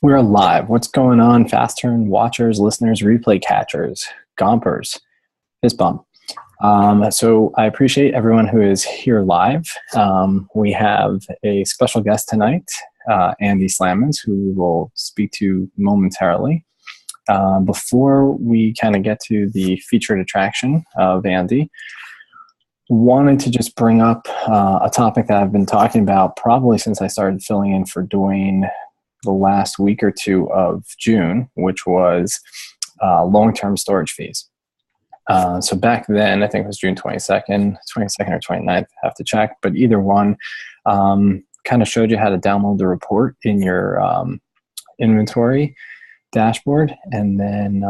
We're live. What's going on, fast turn watchers, listeners, replay catchers, gompers, fist bump. So I appreciate everyone who is here live. We have a special guest tonight, Andy Slamans, who we will speak to momentarily. Before we kind of get to the featured attraction of Andy, wanted to just bring up a topic that I've been talking about probably since I started filling in for Dwayne the last week or two of June, which was long-term storage fees. So back then, I think it was June 22nd or 29th, I have to check, but either one kind of showed you how to download the report in your inventory dashboard, and then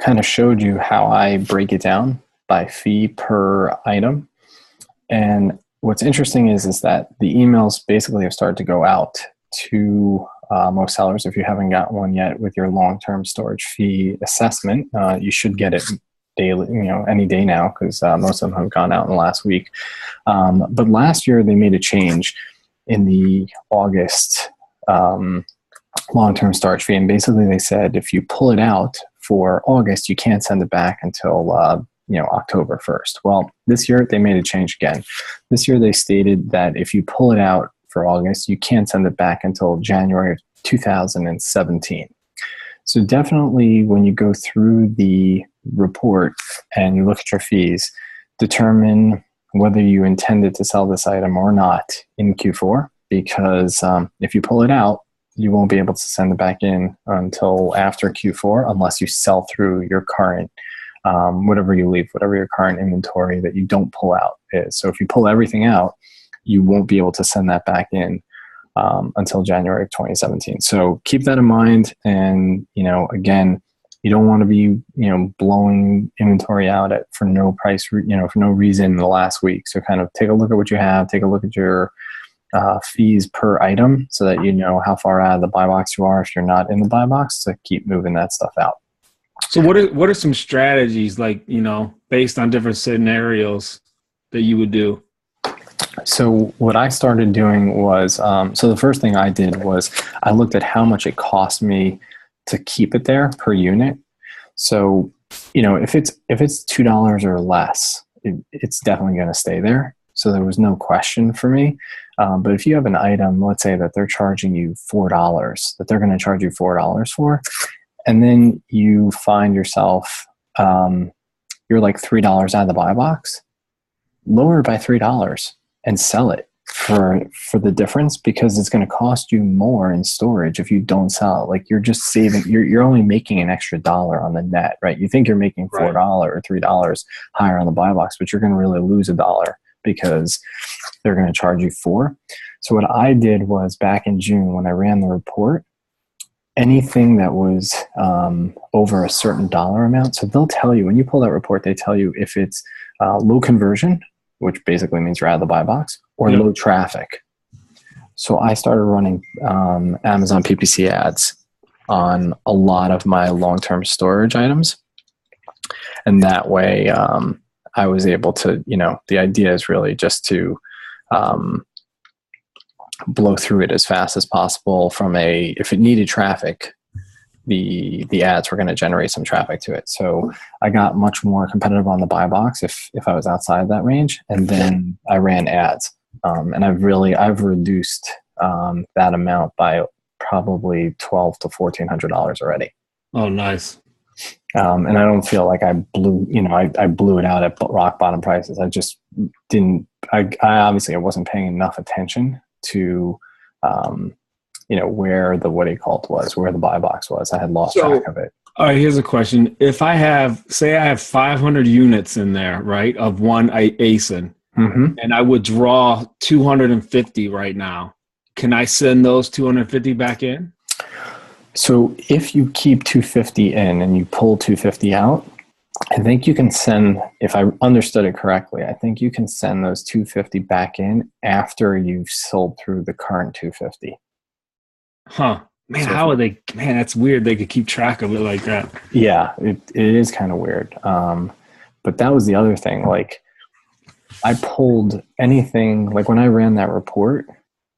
kind of showed you how I break it down by fee per item. And what's interesting is that the emails basically have started to go out to most sellers. If you haven't got one yet with your long-term storage fee assessment, you should get it daily, any day now, because most of them have gone out in the last week. But last year they made a change in the August long-term storage fee, and basically they said if you pull it out for August, you can't send it back until October 1st. Well, this year they made a change again. This year they stated that if you pull it out for August, you can't send it back until January of 2017. So definitely when you go through the report and you look at your fees, determine whether you intended to sell this item or not in Q4, because if you pull it out, you won't be able to send it back in until after Q4 unless you sell through your current whatever you leave, whatever your current inventory that you don't pull out is. So if you pull everything out, you won't be able to send that back in until January of 2017. So keep that in mind. And, again, you don't want to be, blowing inventory out for no price, for no reason in the last week. So kind of take a look at what you have, take a look at your fees per item so that you know how far out of the buy box you are if you're not in the buy box, to keep moving that stuff out. So what are some strategies, like, based on different scenarios, that you would do? So what I started doing was, so the first thing I did was I looked at how much it cost me to keep it there per unit. So, if it's $2 or less, it's definitely going to stay there. So there was no question for me. But if you have an item, let's say that they're charging you $4, that they're going to charge you $4 for, and then you find yourself, you're like $3 out of the buy box, lower it by $3 and sell it for the difference, because it's going to cost you more in storage if you don't sell it. Like, you're just saving, you're only making an extra dollar on the net, right? You think you're making $4 or $3 higher on the buy box, but you're going to really lose a dollar because they're going to charge you $4. So what I did was, back in June when I ran the report, anything that was over a certain dollar amount, so they'll tell you, when you pull that report, they tell you if it's low conversion, which basically means you're out of the buy box, or low traffic. So I started running Amazon PPC ads on a lot of my long-term storage items. And that way I was able to, the idea is really just to blow through it as fast as possible if it needed traffic, the ads were going to generate some traffic to it. So I got much more competitive on the buy box if I was outside that range, and then I ran ads. And I've reduced that amount by probably $1,200 to $1,400 already. Oh, nice. And I don't feel like I blew it out at rock bottom prices. I just didn't, I obviously I wasn't paying enough attention to, where the, where the buy box was. I had lost track of it. All right, here's a question. If I have 500 units in there, right, of one ASIN, and I would draw 250 right now, can I send those 250 back in? So if you keep 250 in and you pull 250 out, I think you can send, if I understood it correctly, I think you can send those 250 back in after you've sold through the current 250. Huh. Man, So how are they? Man, that's weird. They could keep track of it like that. Yeah, it is kind of weird. But that was the other thing. Like, I pulled anything, like when I ran that report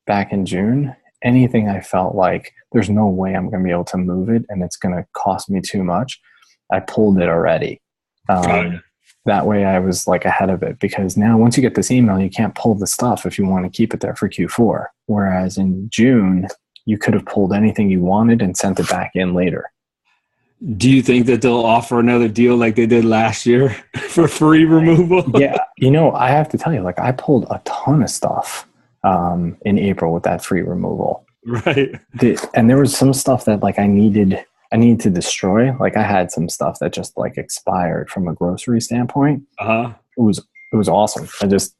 back in June, anything I felt like there's no way I'm going to be able to move it and it's going to cost me too much, I pulled it already. That way I was like ahead of it, because now once you get this email, you can't pull the stuff if you want to keep it there for Q4. Whereas in June, you could have pulled anything you wanted and sent it back in later. Do you think that they'll offer another deal like they did last year for free removal? Yeah. You know, I have to tell you, like, I pulled a ton of stuff in April with that free removal. Right. And there was some stuff that like I needed to destroy. Like, I had some stuff that just like expired from a grocery standpoint. Uh-huh. It was awesome. I just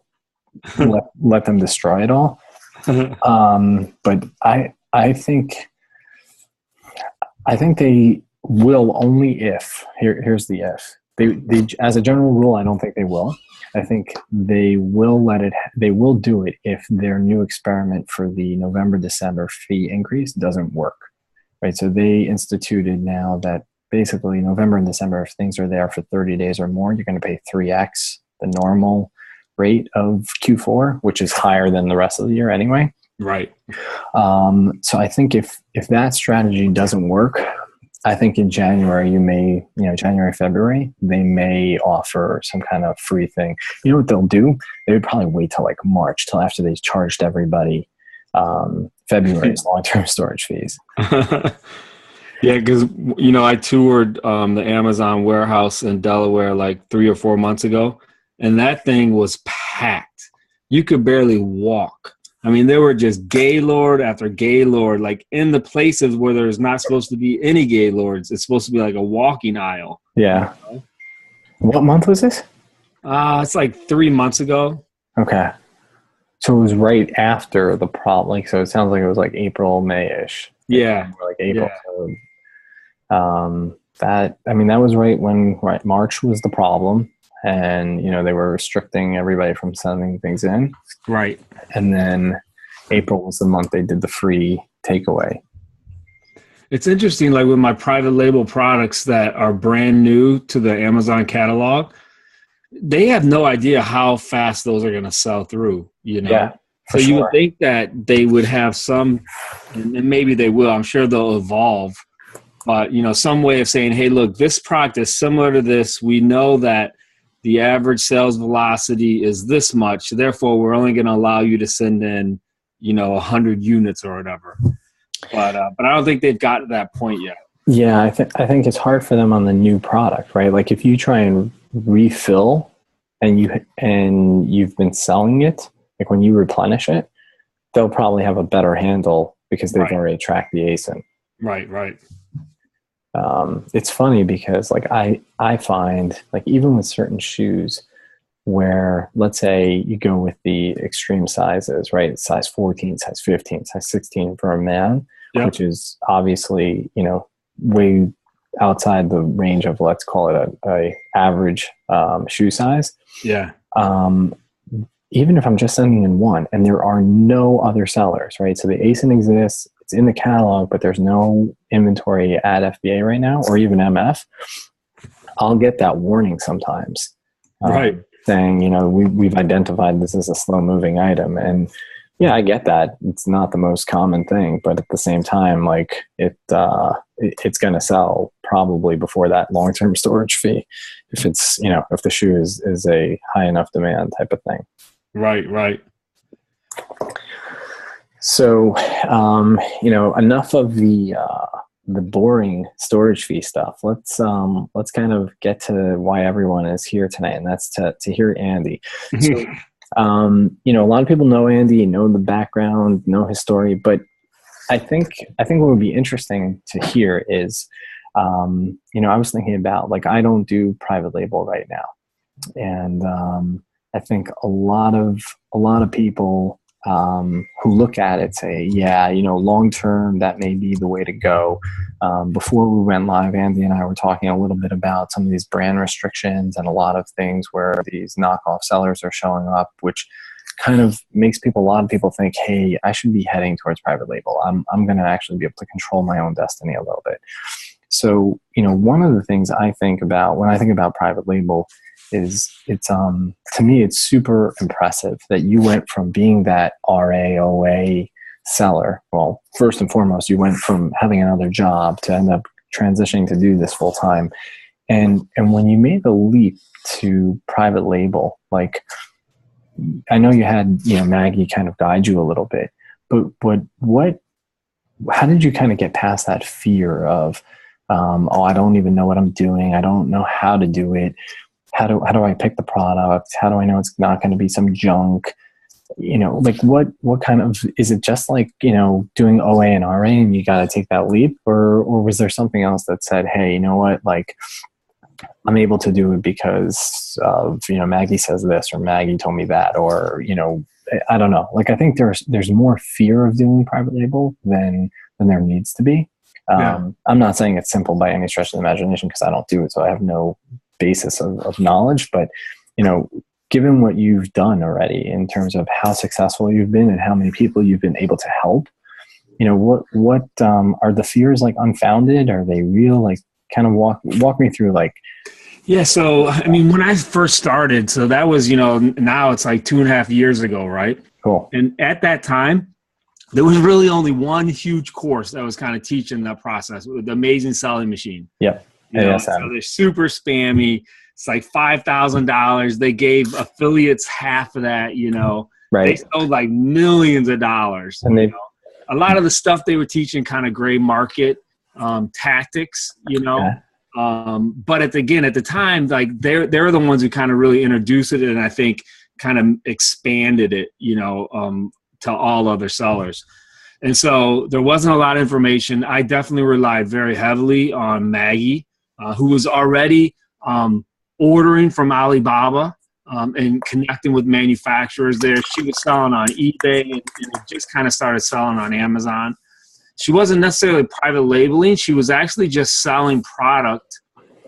let them destroy it all. But I think they will, only if, here's the if. They as a general rule, I don't think they will. I think they will do it if their new experiment for the November-December fee increase doesn't work. Right? So they instituted now that basically November and December, if things are there for 30 days or more, you're going to pay 3x the normal rate of Q4, which is higher than the rest of the year anyway. Right. So I think if that strategy doesn't work, I think in January, January, February, they may offer some kind of free thing. You know what they'll do? They would probably wait till like March, till after they charged everybody February's long-term storage fees. Yeah, because, I toured the Amazon warehouse in Delaware like 3 or 4 months ago, and that thing was packed. You could barely walk. I mean, there were just Gaylord after Gaylord, like in the places where there's not supposed to be any Gaylords. It's supposed to be like a walking aisle. Yeah. What month was this? It's like 3 months ago. Okay. So it was right after the problem. Like, so it sounds like it was like April, May-ish. Yeah. Like April. Yeah. So, that was right when March was the problem. And, they were restricting everybody from sending things in. Right. And then April was the month they did the free takeaway. It's interesting, like with my private label products that are brand new to the Amazon catalog, they have no idea how fast those are going to sell through, Yeah, so you would think that they would have some, and maybe they will, I'm sure they'll evolve, but, some way of saying, hey, look, this product is similar to this. We know that the average sales velocity is this much. Therefore, we're only going to allow you to send in, 100 units or whatever. But I don't think they've got to that point yet. Yeah, I think it's hard for them on the new product, right? Like if you try and refill and you've been selling it, like when you replenish it, they'll probably have a better handle because they've already tracked the ASIN. Right. It's funny because like I find like even with certain shoes where let's say you go with the extreme sizes, right? Size 14, size 15, size 16 for a man, which is obviously, way outside the range of, let's call it a average shoe size. Yeah. Even if I'm just sending in one and there are no other sellers, right? So the ASIN exists, it's in the catalog, but there's no inventory at FBA right now, or even MF. I'll get that warning sometimes, saying, we've identified this as a slow moving item. And yeah, I get that. It's not the most common thing, but at the same time, like it's going to sell probably before that long-term storage fee. If it's, if the shoe is a high enough demand type of thing. Right. So, enough of the boring storage fee stuff. Let's kind of get to why everyone is here tonight, and that's to hear Andy. So, a lot of people know Andy, know the background, know his story, but I think what would be interesting to hear is, I was thinking about, like, I don't do private label right now, and I think a lot of people who look at it say, yeah, long term, that may be the way to go. Before we went live, Andy and I were talking a little bit about some of these brand restrictions and a lot of things where these knockoff sellers are showing up, which kind of makes a lot of people think, hey, I should be heading towards private label. I'm going to actually be able to control my own destiny a little bit. So, one of the things I think about when I think about private label is to me, it's super impressive that you went from being that RAOA seller. Well, first and foremost, you went from having another job to end up transitioning to do this full time. And when you made the leap to private label, like, I know you had, Maggie kind of guide you a little bit, but how did you kind of get past that fear of, I don't even know what I'm doing. I don't know how to do it. How do I pick the product? How do I know it's not going to be some junk? Like what kind of, is it just like, doing OA and RA and you got to take that leap, or was there something else that said, hey, you know what, like, I'm able to do it because of, Maggie says this, or Maggie told me that, or, I don't know. Like, I think there's more fear of doing private label than there needs to be. I'm not saying it's simple by any stretch of the imagination, because I don't do it, so I have no basis of knowledge. But, given what you've done already in terms of how successful you've been and how many people you've been able to help, what are the fears, like, unfounded? Are they real? Like, kind of walk me through, like. Yeah. So, I mean, when I first started, so that was, now it's like 2.5 years ago, right? Cool. And at that time, there was really only one huge course that was kind of teaching that process with the Amazing Selling Machine. Yep. So they're super spammy. It's like $5,000. They gave affiliates half of that, Right. They sold like millions of dollars. And a lot of the stuff they were teaching kind of gray market tactics, Okay. But at the time, like they're the ones who kind of really introduced it, and I think kind of expanded it, to all other sellers. And so there wasn't a lot of information. I definitely relied very heavily on Maggie, who was already ordering from Alibaba and connecting with manufacturers there. She was selling on eBay and it just kind of started selling on Amazon. She wasn't necessarily private labeling. She was actually just selling product,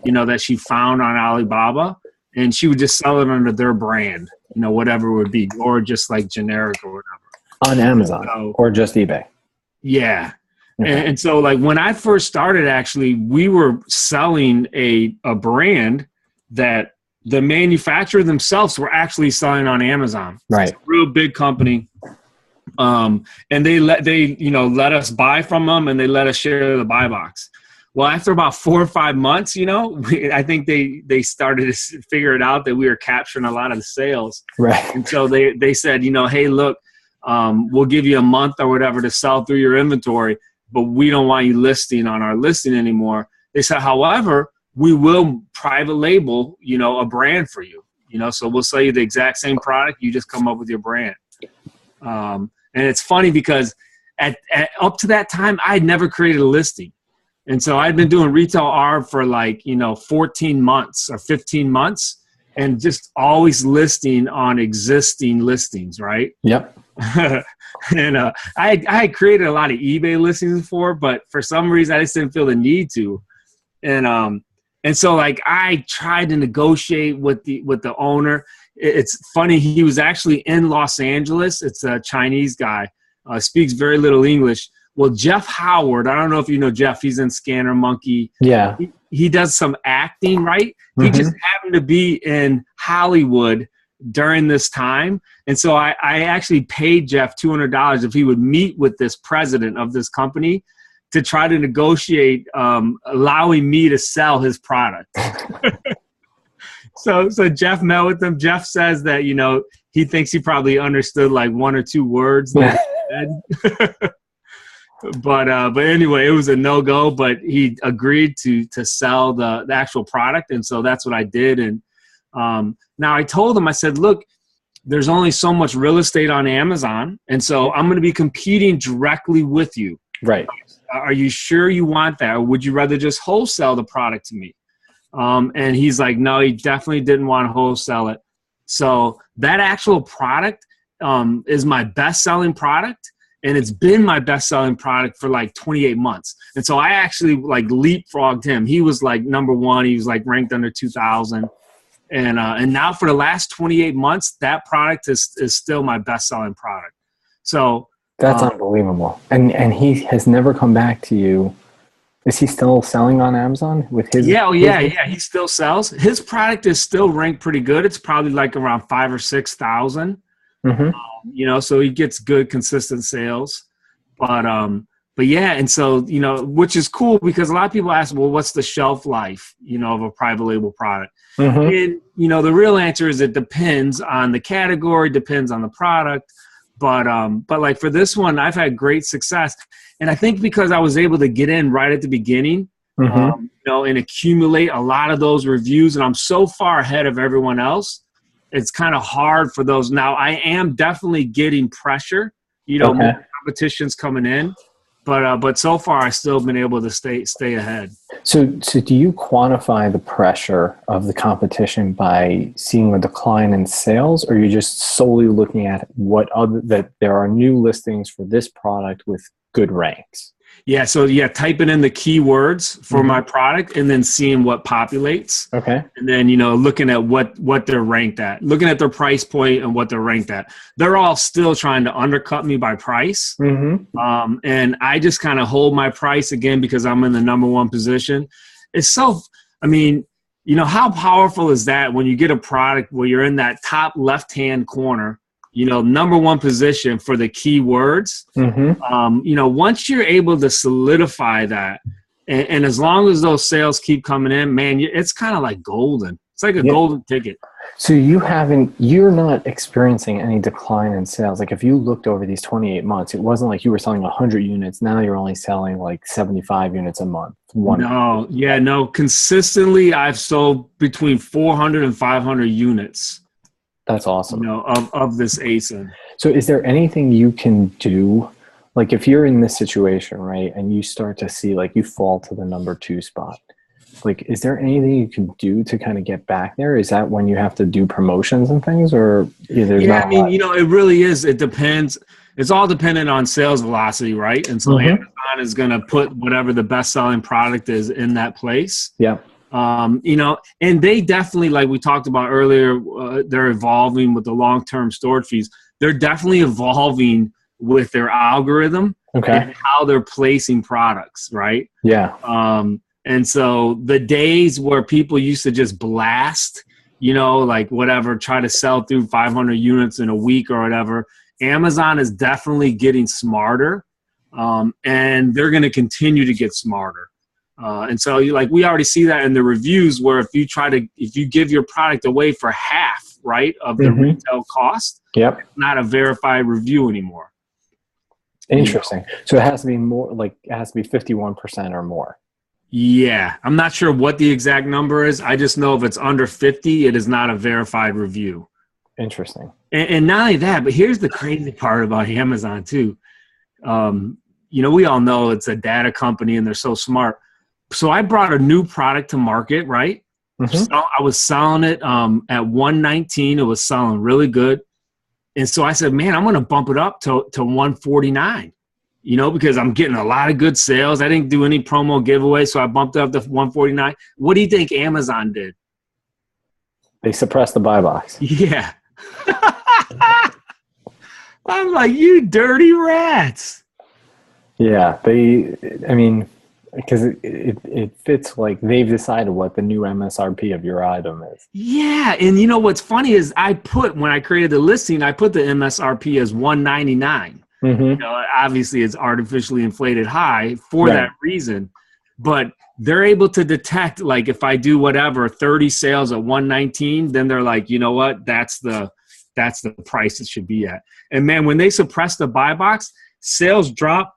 that she found on Alibaba, and she would just sell it under their brand, whatever it would be, or just like generic or whatever. On Amazon, or just eBay? Yeah. Okay. And so, like, when I first started, actually, we were selling a brand that the manufacturer themselves were actually selling on Amazon. Right. It's a real big company. And they let us buy from them, and they let us share the buy box. Well, after about 4 or 5 months, I think they started to figure it out that we were capturing a lot of the sales. Right. And so they said, hey, look, we'll give you a month or whatever to sell through your inventory, but we don't want you listing on our listing anymore. They said, however, we will private label, a brand for you, so we'll sell you the exact same product. You just come up with your brand. And it's funny because at up to that time, I had never created a listing. And so I'd been doing retail ARB for 14 months or 15 months and just always listing on existing listings, right? Yep. And I had created a lot of eBay listings before, but for some reason I just didn't feel the need to. And so I tried to negotiate with the owner. It's funny, he was actually in Los Angeles. It's a Chinese guy, speaks very little English. Well, Jeff Howard, I don't know if you know Jeff, he's in Scanner Monkey. Yeah. He does some acting, right? Mm-hmm. He just happened to be in Hollywood during this time. And so I actually paid Jeff $200 if he would meet with this president of this company to try to negotiate allowing me to sell his product. So Jeff met with him. Jeff says that, he thinks he probably understood like 1 or 2 words that he said. But anyway, it was a no-go, but he agreed to sell the actual product. And so that's what I did. And now I told him, I said, look, there's only so much real estate on Amazon. And so I'm going to be competing directly with you. Right. Are you sure you want that? Or would you rather just wholesale the product to me? And he's like, no, he definitely didn't want to wholesale it. So that actual product is my best-selling product. And it's been my best-selling product for 28 months. And so I actually leapfrogged him. He was number 1. He was ranked under 2,000. And now for the last 28 months, that product is still my best-selling product. So that's unbelievable. And he has never come back to you. Is he still selling on Amazon with his? Yeah. He still sells. His product is still ranked pretty good. It's probably around 5,000 or 6,000. Mm-hmm. So he gets good, consistent sales. But but yeah, and so, which is cool because a lot of people ask, well, what's the shelf life, of a private label product? And, the real answer is it depends on the category, depends on the product. But like for this one, I've had great success. And I think because I was able to get in right at the beginning, and accumulate a lot of those reviews, and I'm so far ahead of everyone else, it's kind of hard for those. Now, I am definitely getting pressure, more competition's coming in. But so far, I've still been able to stay ahead. So do you quantify the pressure of the competition by seeing a decline in sales, or are you just solely looking at that there are new listings for this product with good ranks? Yeah, so typing in the keywords for my product and then seeing what populates. Okay. And then, looking at what they're ranked at, looking at their price point and what they're ranked at. They're all still trying to undercut me by price. And I just kind of hold my price again because I'm in the number one position. How powerful is that when you get a product where you're in that top left-hand corner, number one position for the keywords. Once you're able to solidify that, and as long as those sales keep coming in, man, it's kind of like golden. It's like a golden ticket. So you're not experiencing any decline in sales. Like if you looked over these 28 months, it wasn't like you were selling 100 units. Now you're only selling like 75 units a month. No. Consistently, I've sold between 400 and 500 units. That's awesome. Of this ASIN. So is there anything you can do? Like if you're in this situation, right, and you start to see like you fall to the number 2 spot, like, is there anything you can do to kind of get back there? Is that when you have to do promotions and things, or there's not? It really is. It depends. It's all dependent on sales velocity, right? And so Amazon is going to put whatever the best selling product is in that place. Yeah. And they definitely, like we talked about earlier, they're evolving with the long-term storage fees. They're definitely evolving with their algorithm and how they're placing products, right? Yeah. And so the days where people used to just blast, like whatever, try to sell through 500 units in a week or whatever, Amazon is definitely getting smarter, and they're going to continue to get smarter. And so we already see that in the reviews where if you give your product away for half, right, of the retail cost, it's not a verified review anymore. Interesting. So it has to be more, like it has to be 51% or more. Yeah. I'm not sure what the exact number is. I just know if it's under 50, it is not a verified review. Interesting. And not only that, but here's the crazy part about Amazon too. We all know it's a data company and they're so smart. So I brought a new product to market, right? So I was selling it at 119. It was selling really good. And so I said, man, I'm going to bump it up to 149, because I'm getting a lot of good sales. I didn't do any promo giveaway, so I bumped it up to 149. What do you think Amazon did? They suppressed the buy box. Yeah. I'm like, you dirty rats. Yeah, because it fits, like they've decided what the new MSRP of your item is. Yeah, and what's funny is when I created the listing, I put the MSRP as $199. Obviously it's artificially inflated high for that reason, but they're able to detect, like if I do whatever 30 sales at 119, then they're like, you know what, that's the price it should be at. And man, when they suppress the buy box, sales drop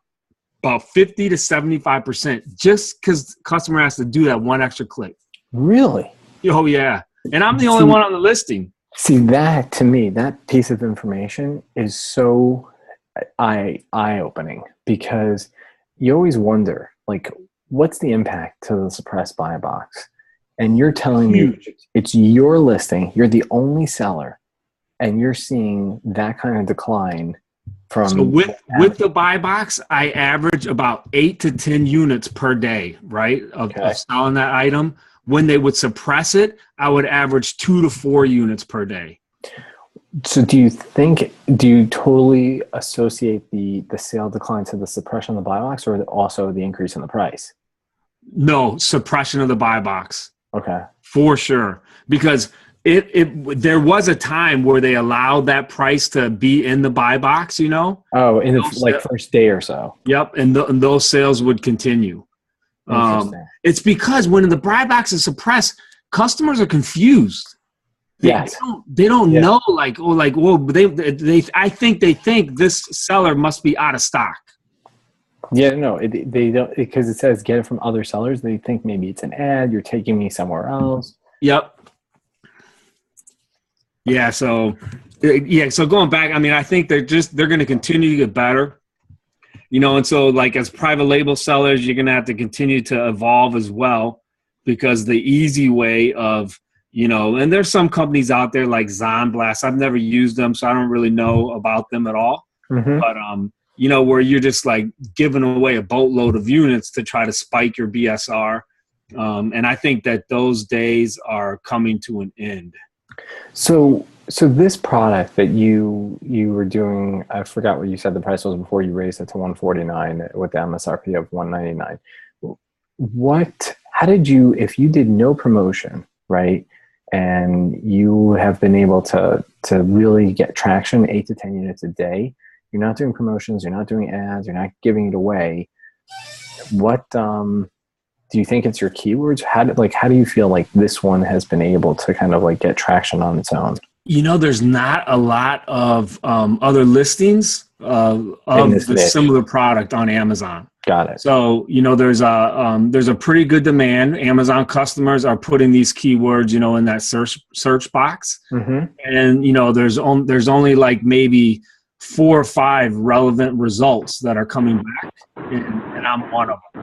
about 50 to 75% just because customer has to do that one extra click. Really? Oh yeah. And I'm the only one on the listing. See, that to me, that piece of information is so eye-opening, because you always wonder, like, what's the impact to the suppressed buy box? And you're telling me it's your listing, you're the only seller, and you're seeing that kind of decline. So with the buy box, I average about 8 to 10 units per day, right, of selling that item. When they would suppress it, I would average 2 to 4 units per day. So do you totally associate the sale decline to the suppression of the buy box, or also the increase in the price? No, suppression of the buy box. Okay. For sure. Because There was a time where they allowed that price to be in the buy box, Oh, in the first day or so. Yep, and those sales would continue. It's because when the buy box is suppressed, customers are confused. They don't know, I think they think this seller must be out of stock. Yeah, no, they don't, because it says get it from other sellers. They think maybe it's an ad. You're taking me somewhere else. Yep. Yeah. So going back, I mean, I think they're going to continue to get better, and so like as private label sellers, you're going to have to continue to evolve as well, because the easy way of, and there's some companies out there like Zonblast. I've never used them, so I don't really know about them at all. Mm-hmm. But, where you're just like giving away a boatload of units to try to spike your BSR. And I think that those days are coming to an end. So this product that you were doing, I forgot what you said the price was before you raised it to $149 with the MSRP of $199. How did you, if you did no promotion, right, and you have been able to really get traction, 8 to 10 units a day, you're not doing promotions, you're not doing ads, you're not giving it away. What do you think it's your keywords? How do you feel like this one has been able to kind of like get traction on its own? There's not a lot of other listings of the similar product on Amazon. Got it. So, there's a pretty good demand. Amazon customers are putting these keywords, in that search box. Mm-hmm. And, there's only like maybe 4 or 5 relevant results that are coming back, and I'm one of them.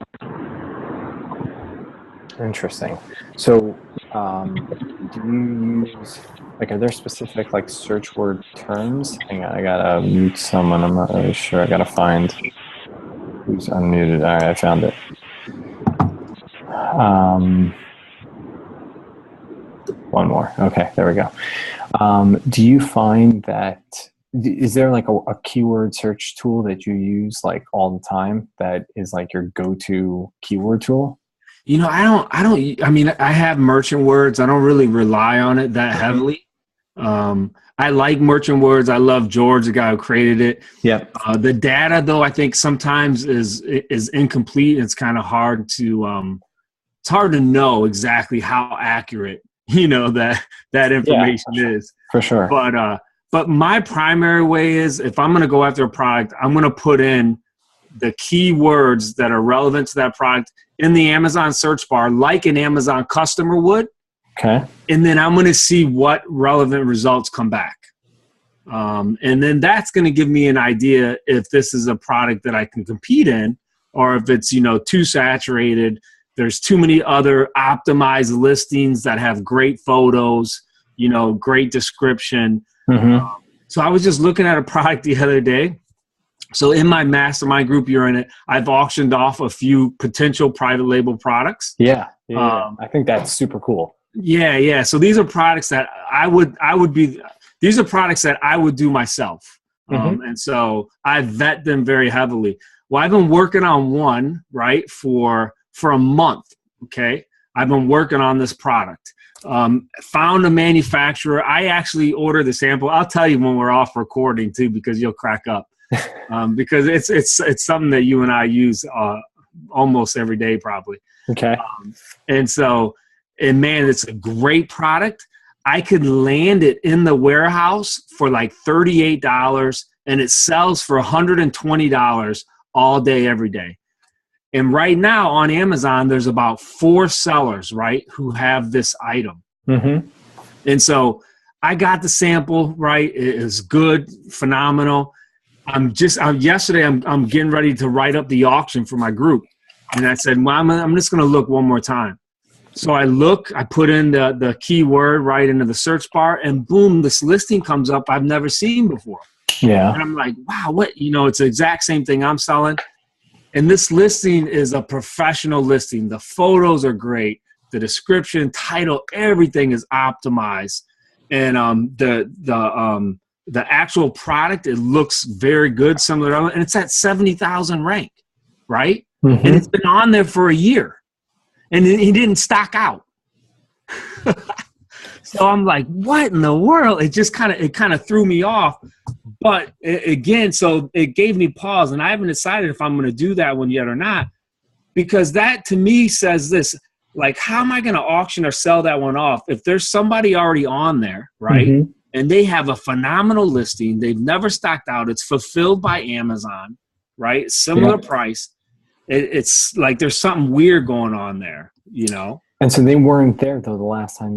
Interesting. So, do you use, are there specific search word terms? Hang on, I gotta mute someone. I'm not really sure. I gotta find who's unmuted. All right, I found it. One more. Okay, there we go. Do you find that, is there a keyword search tool that you use all the time that is your go-to keyword tool? I have merchant words. I don't really rely on it that heavily. I like merchant words. I love George, the guy who created it. Yep. The data, though, I think sometimes is incomplete. It's kind of hard to know exactly how accurate that information is. For sure. But my primary way is, if I'm going to go after a product, I'm going to put in the keywords that are relevant to that product in the Amazon search bar, like an Amazon customer would. Okay. And then I'm going to see what relevant results come back. And then that's going to give me an idea if this is a product that I can compete in, or if it's, too saturated. There's too many other optimized listings that have great photos, great description. Mm-hmm. So I was just looking at a product the other day. So in my mastermind group, you're in it, I've auctioned off a few potential private label products. Yeah. I think that's super cool. Yeah. So these are products that these are products that I would do myself. Mm-hmm. And so I vet them very heavily. Well, I've been working on one, right, for a month. Okay. I've been working on this product. Found a manufacturer. I actually ordered the sample. I'll tell you when we're off recording too, because you'll crack up. Because it's something that you and I use almost every day, probably. Okay. And man, it's a great product. I could land it in the warehouse for $38, and it sells for $120 all day, every day. And right now on Amazon, there's about 4 sellers, right, who have this item. Mm-hmm. And so I got the sample, right? It is good, phenomenal. Yesterday I'm getting ready to write up the auction for my group. And I said, well, I'm just going to look one more time. So I put in the keyword right into the search bar, and boom, this listing comes up I've never seen before. Yeah. And I'm like, wow, what, it's the exact same thing I'm selling. And this listing is a professional listing. The photos are great. The description, title, everything is optimized. And the actual product, it looks very good, similar to, and it's at 70,000 rank, right? Mm-hmm. And it's been on there for a year, and he didn't stock out. So I'm like, what in the world? It kind of threw me off. But again, so it gave me pause, and I haven't decided if I'm going to do that one yet or not, because that to me says this, like, how am I going to auction or sell that one off if there's somebody already on there, right? Mm-hmm. And they have a phenomenal listing. They've never stocked out. It's fulfilled by Amazon, right? Similar price. It's like there's something weird going on there, you know? And so they weren't there, though, the last time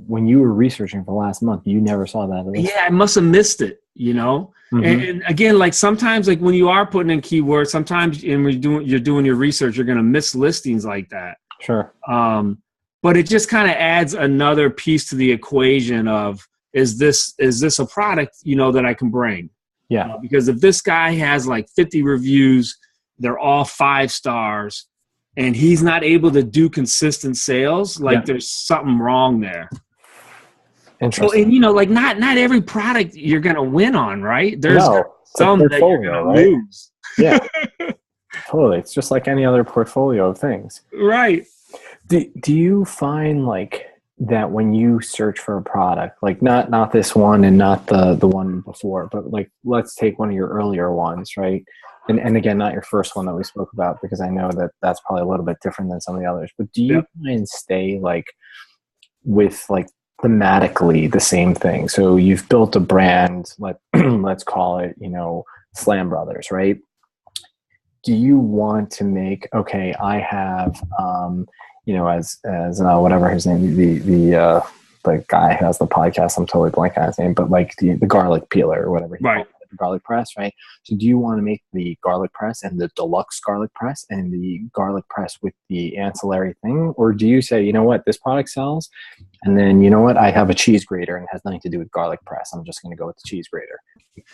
when you were researching for last month, you never saw that. Yeah, I must have missed it, you know? Mm-hmm. And again, like sometimes, like when you are putting in keywords, sometimes you're doing your research, you're going to miss listings like that. Sure. But it just kind of adds another piece to the equation of, is this a product, you know, that I can bring? Yeah. Because if this guy has like 50 reviews, they're all 5 stars, and he's not able to do consistent sales, like there's something wrong there. Interesting. So, and you know, like not every product you're going to win on, right? There's some that you're going to lose. Yeah, totally. It's just like any other portfolio of things. Right. Do you find like that when you search for a product, like not this one and not the one before, but like let's take one of your earlier ones, right? And again, not your first one that we spoke about, because I know that that's probably a little bit different than some of the others. But do you try and stay like with like thematically the same thing? So you've built a brand, like let's call it, you know, Slam Brothers, right? Do you want to make, okay, I have, you know, as whatever his name, the guy who has the podcast, I'm totally blanking on his name, but like the garlic peeler or whatever, right? The garlic press, right? So do you want to make the garlic press and the deluxe garlic press and the garlic press with the ancillary thing? Or do you say, you know what, this product sells, and then, you know what, I have a cheese grater and it has nothing to do with garlic press, I'm just going to go with the cheese grater?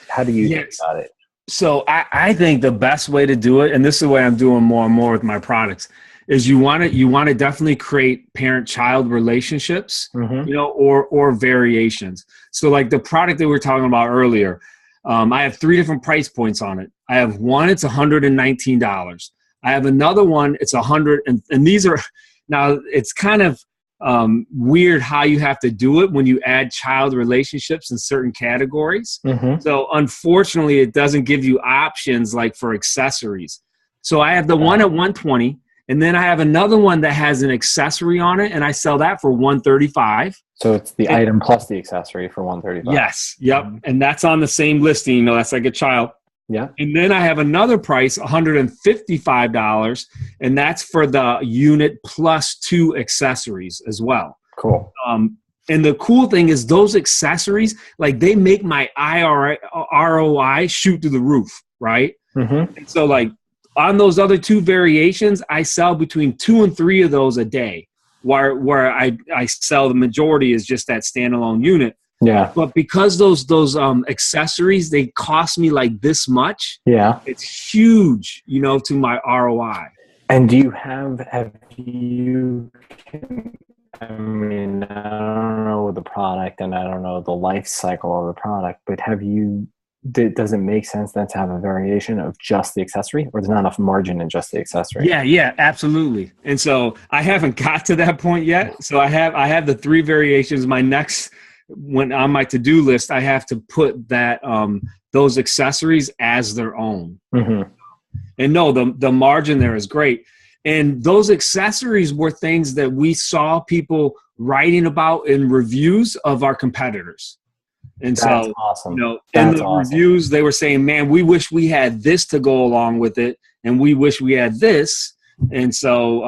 How do you think about it? So I think the best way to do it, and this is the way I'm doing more and more with my products, is you want to definitely create parent-child relationships, mm-hmm. you know, or variations. So like the product that we were talking about earlier, I have 3 different price points on it. I have one, it's $119. I have another one, it's $100, and these are, now it's kind of weird how you have to do it when you add child relationships in certain categories. Mm-hmm. So unfortunately, it doesn't give you options like for accessories. So I have the one at $120, and then I have another one that has an accessory on it, and I sell that for $135. So it's the item plus the accessory for $135. Yes. Yep. Mm-hmm. And that's on the same listing. You know, that's like a child. Yeah. And then I have another price, $155, and that's for the unit plus 2 accessories as well. Cool. And the cool thing is those accessories, like they make my ROI shoot through the roof, right? Mm-hmm. And so like on those other 2 variations, I sell between 2 and 3 of those a day, where I sell the majority is just that standalone unit. Yeah. But because those accessories, they cost me like this much. Yeah. It's huge, you know, to my ROI. And do you have you, I mean, I don't know the product and I don't know the life cycle of the product, but does it make sense then to have a variation of just the accessory, or there's not enough margin in just the accessory? Yeah, absolutely. And so I haven't got to that point yet. So I have the 3 variations. My next, when on my to-do list, I have to put that those accessories as their own. Mm-hmm. And no, the margin there is great. And those accessories were things that we saw people writing about in reviews of our competitors. And that's so, awesome. You know, in the reviews, they were saying, man, we wish we had this to go along with it, and we wish we had this. And so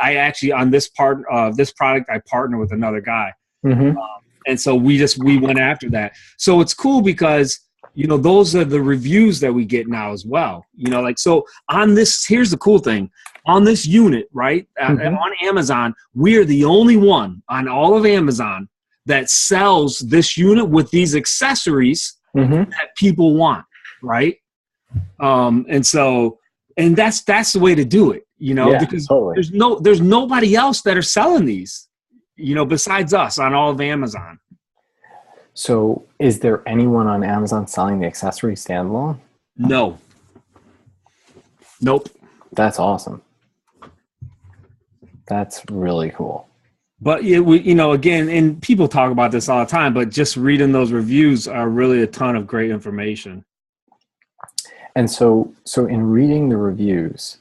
I actually, on this part of this product, I partner with another guy. Mm-hmm. And so we went after that. So it's cool because, you know, those are the reviews that we get now as well. You know, like, so on this, here's the cool thing. On this unit, right, mm-hmm. on Amazon, we are the only one on all of Amazon that sells this unit with these accessories mm-hmm. that people want, right? And so, and that's the way to do it, you know, because totally. there's nobody else that are selling these, you know, besides us on all of Amazon. So is there anyone on Amazon selling the accessory standalone? No. Nope. That's awesome. That's really cool. But yeah, again, and people talk about this all the time, but just reading those reviews are really a ton of great information. And so in reading the reviews,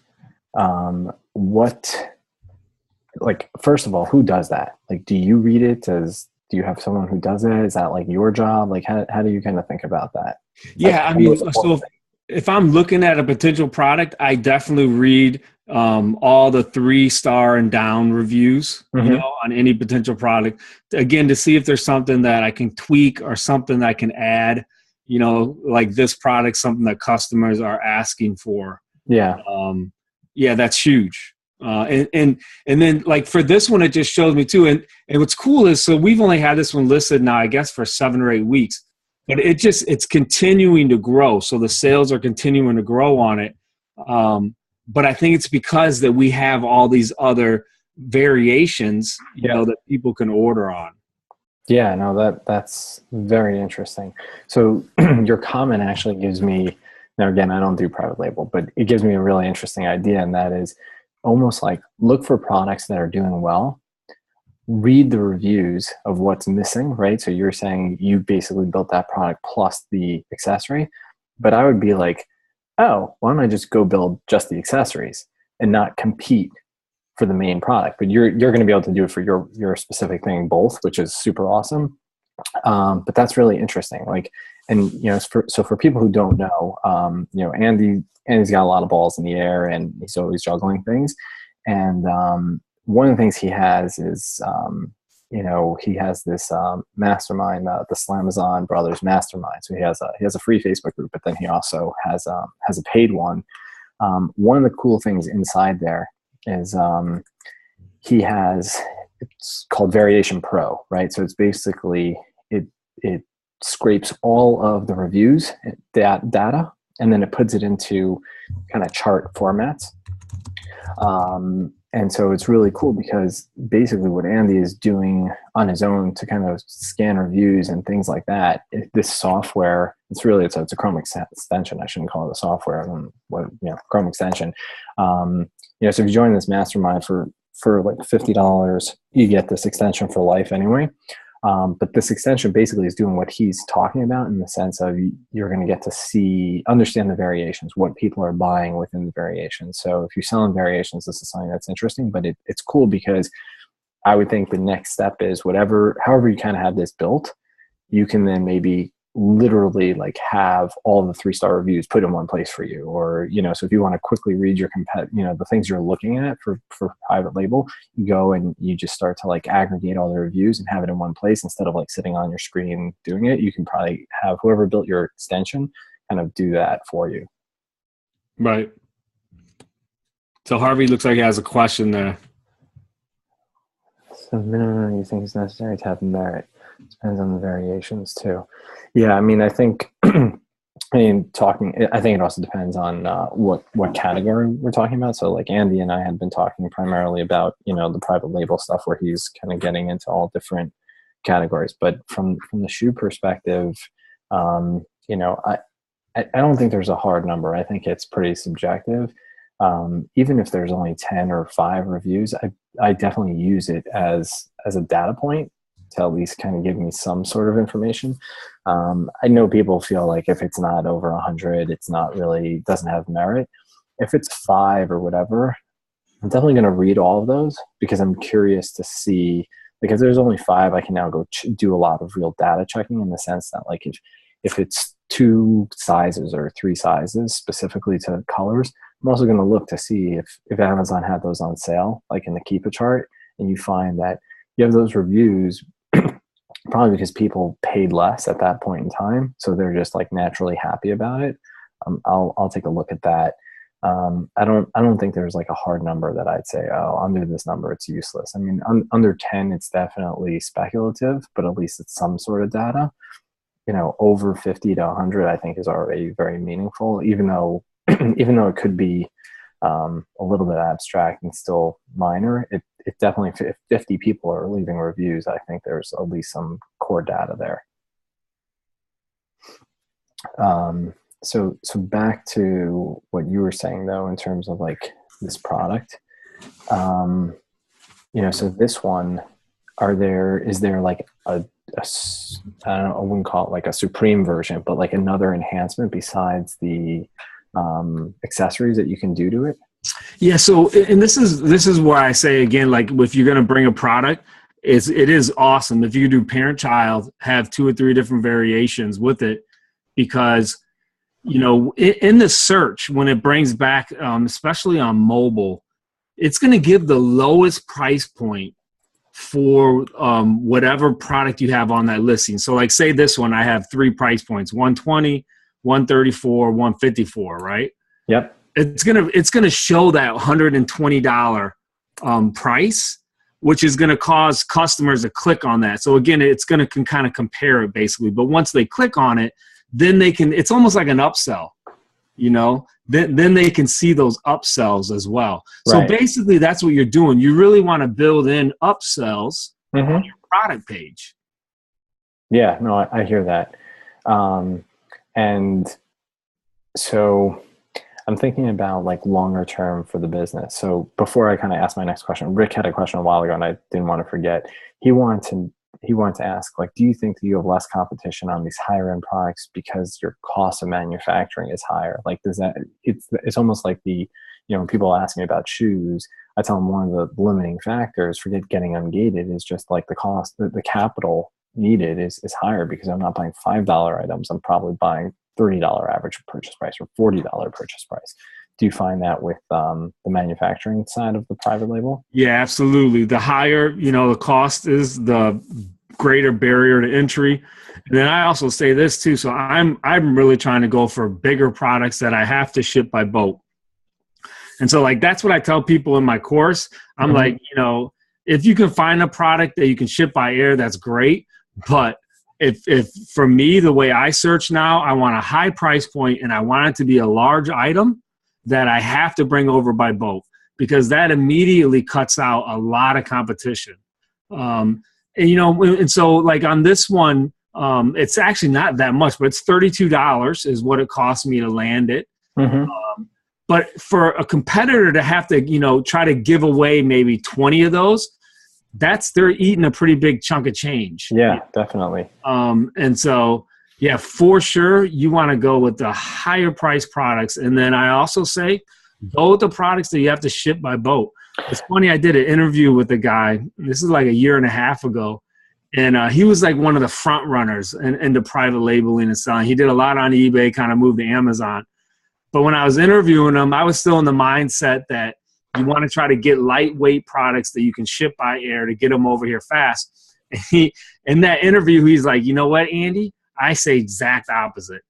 first of all, who does that? Like, do you read it? Do you have someone who does it? Is that like your job? Like, how do you kind of think about that? Yeah, I mean, so if I'm looking at a potential product, I definitely read all the 3-star and down reviews, on any potential product. Again, to see if there's something that I can tweak or something that I can add, like this product, something that customers are asking for. Yeah. Yeah, that's huge. And then like for this one, it just shows me too. And what's cool is, so we've only had this one listed now, I guess, for 7 or 8 weeks. But it's continuing to grow. So the sales are continuing to grow on it. But I think it's because that we have all these other variations, that people can order on. Yeah, no, that's very interesting. So your comment actually gives me, now again, I don't do private label, but it gives me a really interesting idea. And that is almost like, look for products that are doing well, read the reviews of what's missing, right? So you're saying you basically built that product plus the accessory, but I would be like, oh, why don't I just go build just the accessories and not compete for the main product? But you're going to be able to do it for your specific thing both, which is super awesome. But that's really interesting. Like, and so for people who don't know, Andy's got a lot of balls in the air and he's always juggling things. And one of the things he has is, he has this mastermind, the Slamans Brothers Mastermind. So he has a free Facebook group, but then he also has a paid one. One of the cool things inside there is it's called Variation Pro, right? So it's basically it scrapes all of the reviews data, and then it puts it into kind of chart formats. And so it's really cool because basically what Andy is doing on his own to kind of scan reviews and things like that, this software, it's a Chrome extension. I shouldn't call it a software. Chrome extension. So if you join this mastermind for like $50, you get this extension for life anyway. But this extension basically is doing what he's talking about, in the sense of you're going to get to understand the variations, what people are buying within the variations. So if you're selling variations, this is something that's interesting, but it's cool because I would think the next step is however you kind of have this built, you can then maybe literally like have all the 3-star reviews put in one place for you, or so if you want to quickly read your the things you're looking at for private label, you go and you just start to like aggregate all the reviews and have it in one place instead of like sitting on your screen doing it. You can probably have whoever built your extension kind of do that for you. Right. So Harvey looks like he has a question there. So minimum you think is necessary to have merit. Depends on the variations too. Yeah, I mean, I think, I think it also depends on what category we're talking about. So like Andy and I had been talking primarily about, the private label stuff where he's kind of getting into all different categories. But from the shoe perspective, I don't think there's a hard number. I think it's pretty subjective. Even if there's only 10 or 5 reviews, I definitely use it as a data point to at least kind of give me some sort of information. I know people feel like if it's not over 100, it's not really, doesn't have merit. If it's 5 or whatever, I'm definitely going to read all of those because I'm curious to see, because there's only 5, I can now go do a lot of real data checking, in the sense that like if it's 2 sizes or 3 sizes specifically to colors, I'm also going to look to see if Amazon had those on sale, like in the Keep a chart, and you find that you have those reviews probably because people paid less at that point in time, so they're just like naturally happy about it. I'll take a look at that. I don't think there's like a hard number that I'd say, oh, under this number it's useless. I mean, under 10 it's definitely speculative, but at least it's some sort of data. Over 50 to 100 I think is already very meaningful, even though it could be a little bit abstract and still minor. It definitely, if 50 people are leaving reviews, I think there's at least some core data there. So back to what you were saying though, in terms of like this product, so this one, is there like I don't know, I wouldn't call it like a supreme version, but like another enhancement besides the accessories that you can do to it? Yeah. So, and this is where I say again, like if you're going to bring a product, it is awesome if you do parent child, have 2 or 3 different variations with it, because in the search when it brings back, especially on mobile, it's going to give the lowest price point for whatever product you have on that listing. So like say this one, I have 3 price points: 120, 134, 154, right? Yep. It's gonna show that $120 price, which is gonna cause customers to click on that. So again, it's gonna kind of compare it basically. But once they click on it, then they can. It's almost like an upsell, Then they can see those upsells as well. Right. So basically, that's what you're doing. You really want to build in upsells on your product page. Yeah, no, I hear that. And so I'm thinking about like longer term for the business. So before I kind of ask my next question, Rick had a question a while ago and I didn't want to forget. He wanted to ask, like, do you think that you have less competition on these higher end products because your cost of manufacturing is higher? Like, it's almost like when people ask me about shoes, I tell them one of the limiting factors for getting ungated is just like the cost, the capital needed is higher, because I'm not buying $5 items. I'm probably buying $30 average purchase price or $40 purchase price. Do you find that with the manufacturing side of the private label? Yeah, absolutely. The higher, the cost is, the greater barrier to entry. And then I also say this too. So I'm really trying to go for bigger products that I have to ship by boat. And so like, that's what I tell people in my course. I'm like, if you can find a product that you can ship by air, that's great. But if for me, the way I search now, I want a high price point and I want it to be a large item that I have to bring over by boat, because that immediately cuts out a lot of competition. And so like on this one, it's actually not that much, but it's $32 is what it cost me to land it. But for a competitor to have to, try to give away maybe 20 of those, they're eating a pretty big chunk of change. Yeah, definitely. And so, yeah, for sure, you want to go with the higher price products. And then I also say, go with the products that you have to ship by boat. It's funny, I did an interview with a guy, this is like a year and a half ago, and he was like one of the front runners into private labeling and selling. He did a lot on eBay, kind of moved to Amazon. But when I was interviewing him, I was still in the mindset that you want to try to get lightweight products that you can ship by air to get them over here fast. And in that interview, he's like, you know what, Andy? I say exact opposite.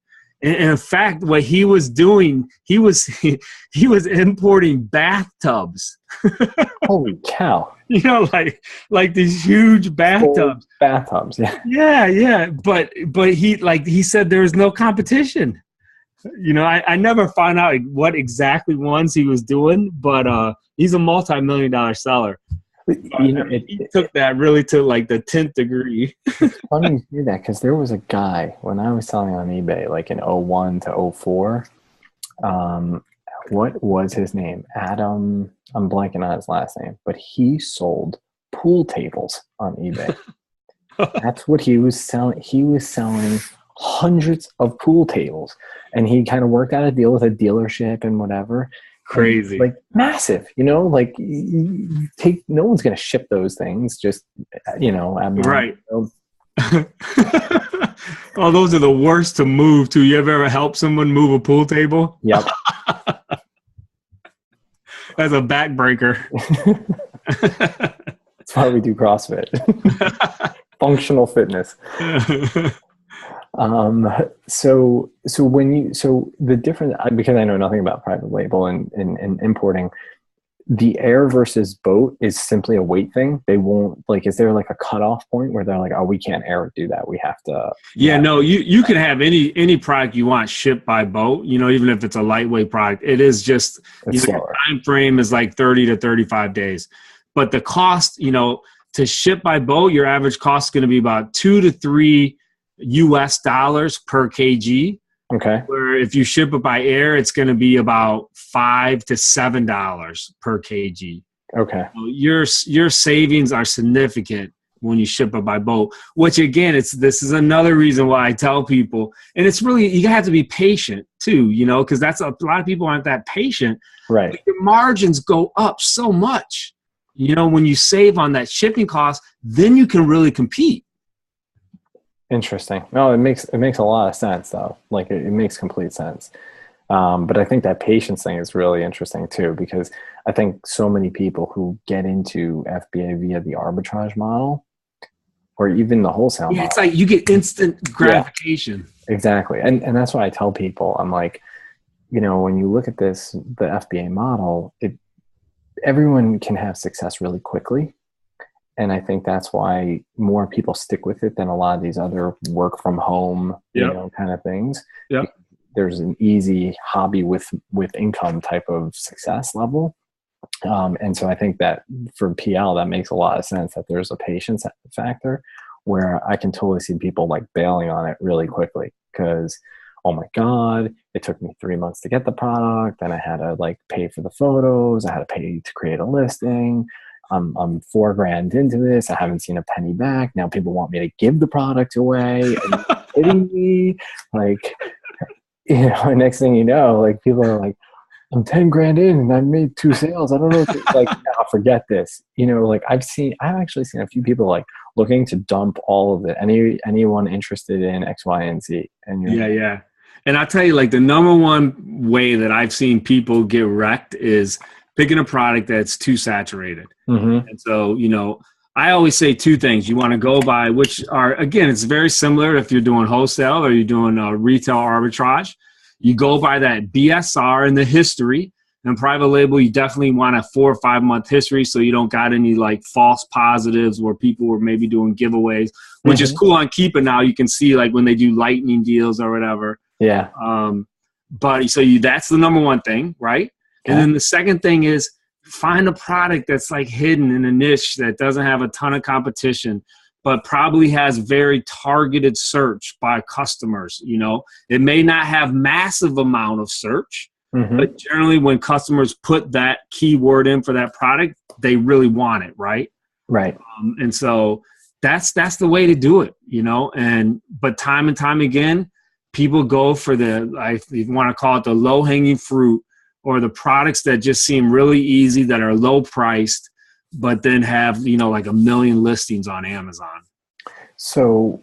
And in fact, what he was doing, he was importing bathtubs. Holy cow! Like these huge bathtubs. Old bathtubs, yeah. Yeah. But he said there was no competition. I never found out what exactly ones he was doing, but he's a multi-million-dollar seller. He took that really to like the 10th degree. It's funny you hear that, because there was a guy when I was selling on eBay, like in 01 to 04. What was his name? Adam. I'm blanking on his last name, but he sold pool tables on eBay. That's what he was selling. He was selling hundreds of pool tables, and he kind of worked out a deal with a dealership and whatever. Crazy. Like massive, like you take, no one's going to ship those things, just, right. Oh, those are the worst to move to. You ever help someone move a pool table? Yep. That's a backbreaker. That's why we do CrossFit. Functional fitness. So the difference, because I know nothing about private label and importing, the air versus boat is simply a weight thing. They won't, like, is there like a cutoff point where they're like, oh, we can't air do that, we have to? Yeah, no, you can have any product you want shipped by boat, even if it's a lightweight product. It is just, the time frame is like 30 to 35 days. But the cost, to ship by boat, your average cost is going to be about $2 to $3 US per kg. Okay. Where if you ship it by air, it's going to be about $5 to $7 per kg. Okay. So your savings are significant when you ship it by boat, which again, this is another reason why I tell people, and it's really, you have to be patient too, you know, because that's a lot of people aren't that patient. Right. But your margins go up so much, you know, when you save on that shipping cost, then you can really compete. Interesting. No, it makes a lot of sense though. Like it makes complete sense. But I think that patience thing is really interesting too, because I think so many people who get into FBA via the arbitrage model or even the wholesale model. It's like you get instant gratification. Yeah, exactly. And that's what I tell people. I'm like, you know, when you look at the FBA model, everyone can have success really quickly. And I think that's why more people stick with it than a lot of these other work from home, you know, kind of things. Yeah. There's an easy hobby with income type of success level. And so I think that for PL, that makes a lot of sense that there's a patience factor where I can totally see people like bailing on it really quickly because, oh my God, it took me 3 months to get the product. Then I had to like pay for the photos. I had to pay to create a listing. I'm $4,000 into this. I haven't seen a penny back. Now people want me to give the product away. Are you kidding me? Like, you know, and next thing you know, like people are like, I'm $10,000 in and I made 2 sales. I don't know. Like, nah, forget this. You know, like I've actually seen a few people like looking to dump all of it. Anyone interested in X, Y, and Z. And yeah. And I'll tell you, like the number one way that I've seen people get wrecked is picking a product that's too saturated. Mm-hmm. And so, you know, I always say 2 things you want to go by, which are, again, it's very similar if you're doing wholesale or you're doing retail arbitrage. You go by that BSR and the history. And private label, you definitely want a 4 or 5 month history so you don't got any like false positives where people were maybe doing giveaways, which is cool on Keepa now. You can see like when they do lightning deals or whatever. Yeah. But so that's the number one thing, right? Okay. And then the second thing is find a product that's like hidden in a niche that doesn't have a ton of competition, but probably has very targeted search by customers. You know, it may not have massive amount of search, but generally when customers put that keyword in for that product, they really want it, right? Right. And so that's the way to do it, you know. But time and time again, people go for if you want to call it the low hanging fruit, or the products that just seem really easy, that are low priced, but then have, you know, like 1 million listings on Amazon. So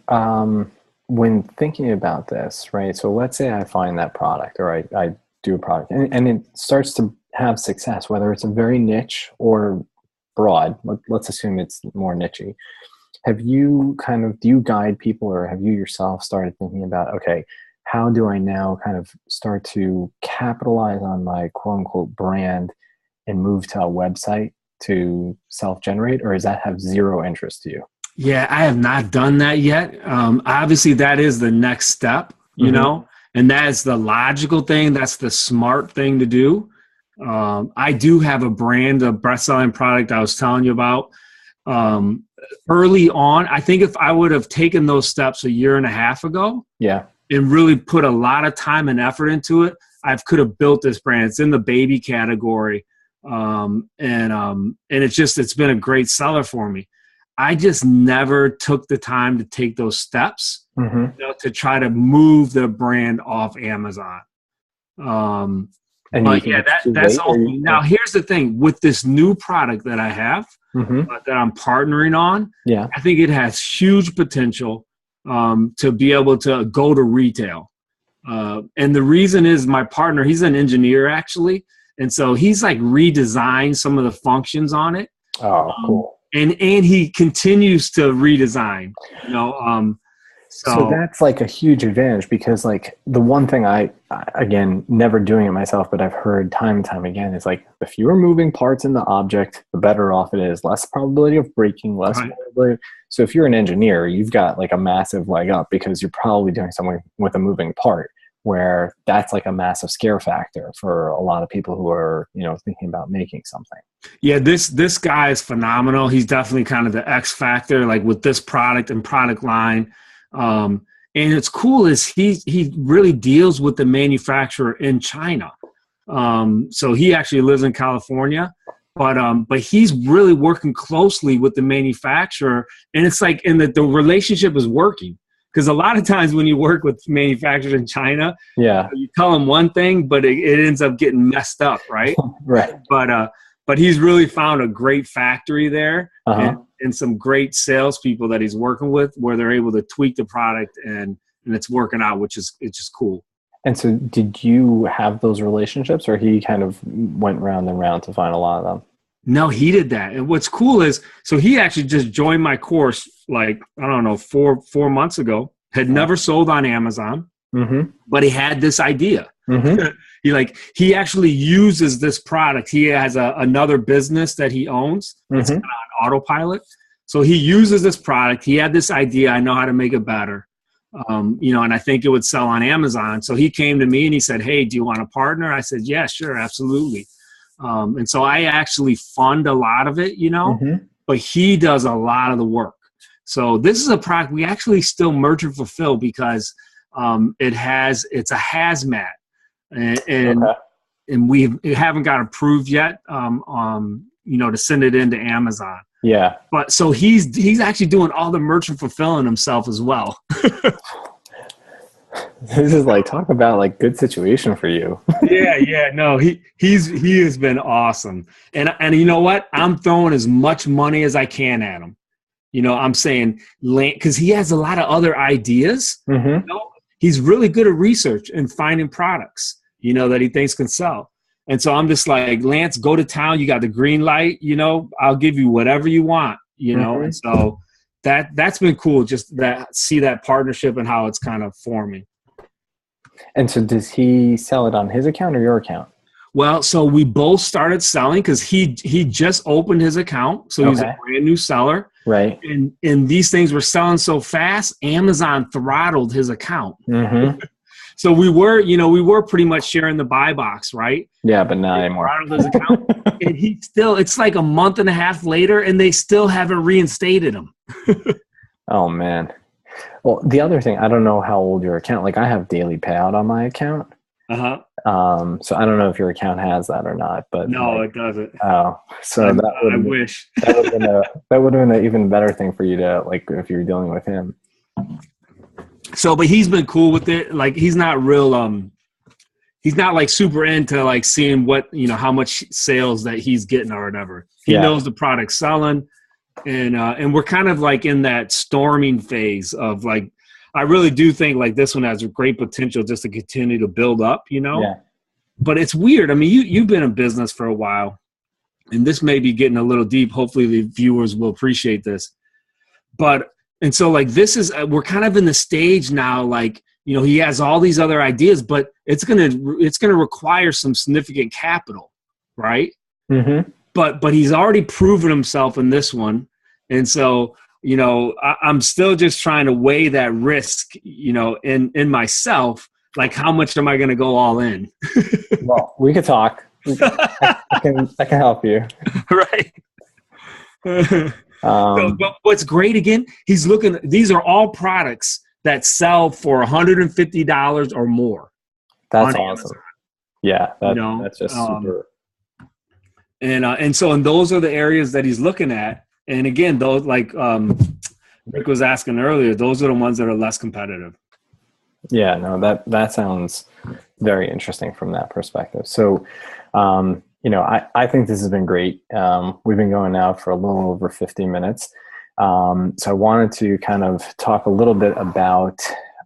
when thinking about this, right? So let's say I find that product or I do a product and it starts to have success, whether it's a very niche or broad. Let's assume it's more niche-y. Do you guide people or have you yourself started thinking about, okay, how do I now kind of start to capitalize on my quote unquote brand and move to a website to self-generate, or does that have zero interest to you? Yeah, I have not done that yet. Obviously that is the next step, you know, and that is the logical thing. That's the smart thing to do. I do have a brand, a best-selling product I was telling you about. Early on, I think if I would have taken those steps 1.5 years ago, and really put a lot of time and effort into it, I could have built this brand. It's in the baby category. And it's been a great seller for me. I just never took the time to take those steps, you know, to try to move the brand off Amazon. But yeah, that's all. Now here's the thing with this new product that I have, that I'm partnering on. Yeah. I think it has huge potential to be able to go to retail. And the reason is my partner, he's an engineer actually. And so he's like redesigned some of the functions on it. Oh, cool. And he continues to redesign, you know. So that's like a huge advantage because like the one thing I again, never doing it myself, but I've heard time and time again is like the fewer moving parts in the object, the better off it is. Less probability of breaking, less probability. So if you're an engineer, you've got like a massive leg up because you're probably doing something with a moving part where that's like a massive scare factor for a lot of people who are, you know, thinking about making something. Yeah, this guy is phenomenal. He's definitely kind of the X factor, like with this product and product line. And it's cool is he really deals with the manufacturer in China. So he actually lives in California, But he's really working closely with the manufacturer, and it's like, and the relationship is working. Because a lot of times when you work with manufacturers in China, you tell them one thing, but it ends up getting messed up, right? Right. But he's really found a great factory there, and some great salespeople that he's working with, where they're able to tweak the product, and it's working out, it's just cool. And so did you have those relationships, or he kind of went round and round to find a lot of them? No, he did that. And what's cool is, so he actually just joined my course, like, I don't know, four months ago, had never sold on Amazon, but he had this idea. He actually uses this product. He has another business that he owns that's kind of on autopilot. So he uses this product. He had this idea. I know how to make it better. And I think it would sell on Amazon. So he came to me and he said, "Hey, do you want to partner?" I said, "Yeah, sure, absolutely." And so I actually fund a lot of it, but he does a lot of the work. So this is a product we actually still merge and fulfill, because it's a hazmat, and we haven't got approved yet, to send it into Amazon. Yeah. But so he's actually doing all the merchant fulfilling himself as well. This is like, talk about like good situation for you. Yeah. No, he has been awesome. And you know what? I'm throwing as much money as I can at him. I'm saying, because he has a lot of other ideas. He's really good at research and finding products, that he thinks can sell. And so I'm just like, "Lance, go to town. You got the green light, I'll give you whatever you want, And so that's been cool, just see that partnership and how it's kind of forming. And so does he sell it on his account or your account? Well, so we both started selling, because he just opened his account. So he's a brand new seller. Right. And these things were selling so fast, Amazon throttled his account. So we were pretty much sharing the buy box, right? Yeah, but not anymore. Throttled his account, and it's like a month and a half later, and they still haven't reinstated him. Oh, man. Well, the other thing, I don't know how old your account, like I have daily payout on my account. So I don't know if your account has that or not, but no, it doesn't. Oh, so I wish that would have been an even better thing for you to, like, if you were dealing with him. So, but he's been cool with it. Like, he's not real, he's not like super into like seeing what, how much sales that he's getting or whatever. He knows the product's selling, and we're kind of like in that storming phase of like, I really do think like this one has a great potential just to continue to build up, Yeah. But it's weird. I mean, you've been in business for a while, and this may be getting a little deep. Hopefully the viewers will appreciate this. And so like this is, we're kind of in the stage now, like, he has all these other ideas, but it's going to require some significant capital. Right. But he's already proven himself in this one. And so, I'm still just trying to weigh that risk, in myself. Like, how much am I going to go all in? Well, we could talk. I can help you. Right. But what's great, again, these are all products that sell for $150 or more. That's awesome. Amazon. Yeah. That's just super. And those are the areas that he's looking at. And again, those, like Rick was asking earlier, those are the ones that are less competitive. Yeah, no, that sounds very interesting from that perspective. So, I think this has been great. We've been going now for a little over 50 minutes. So I wanted to kind of talk a little bit about,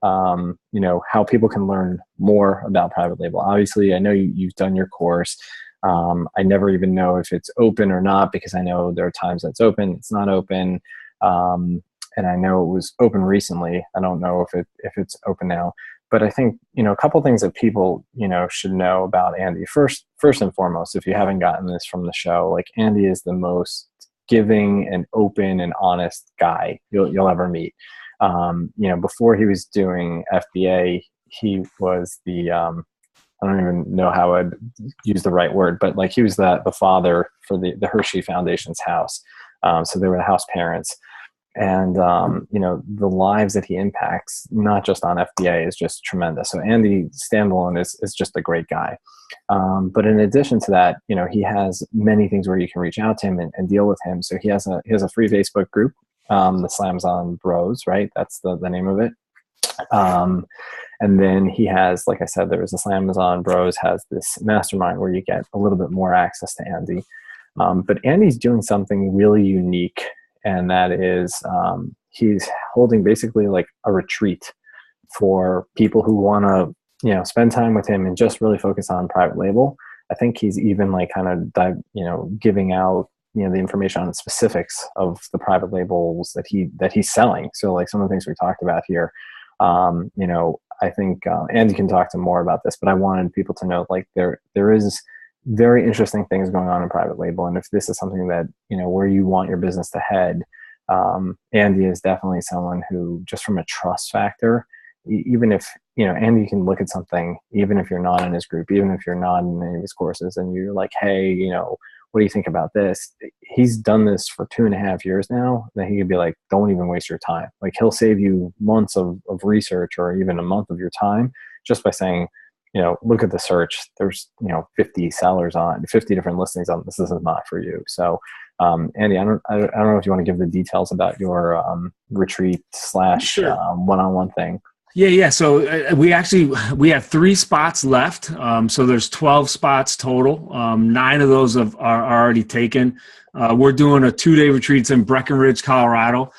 how people can learn more about private label. Obviously, I know you've done your course. I never even know if it's open or not, because I know there are times that's open, it's not open. And I know it was open recently. I don't know if it's open now, but I think, a couple things that people, should know about Andy. First and foremost, if you haven't gotten this from the show, like, Andy is the most giving and open and honest guy you'll ever meet. Before he was doing FBA, he was the, I don't even know how I'd use the right word, but like, he was the father for the Hershey Foundation's house. So they were the house parents. And the lives that he impacts, not just on FBA, is just tremendous. So Andy standalone is just a great guy. But in addition to that, he has many things where you can reach out to him and deal with him. So he has a free Facebook group, the Slamans Bros, right? That's the name of it. And then he has, like I said, there was the Slamans Bros has this mastermind where you get a little bit more access to Andy. But Andy's doing something really unique, and that is he's holding basically like a retreat for people who want to spend time with him and just really focus on private label. I think he's even like kind of giving out the information on the specifics of the private labels that he's selling. So like some of the things we talked about here, I think Andy can talk to more about this, but I wanted people to know like there is very interesting things going on in private label. And if this is something that, where you want your business to head, Andy is definitely someone who, just from a trust factor, even if, Andy can look at something, even if you're not in his group, even if you're not in any of his courses, and you're like, hey, what do you think about this? He's done this for 2.5 years now. Then he could be like, don't even waste your time. Like he'll save you months of research or even a month of your time just by saying, look at the search. There's, 50 sellers on 50 different listings on this. This is not for you. So, Andy, I don't know if you want to give the details about your retreat / one-on-one thing. Yeah. So we have 3 spots left. So there's 12 spots total. 9 of those are already taken. We're doing a 2-day retreat. It's in Breckenridge, Colorado.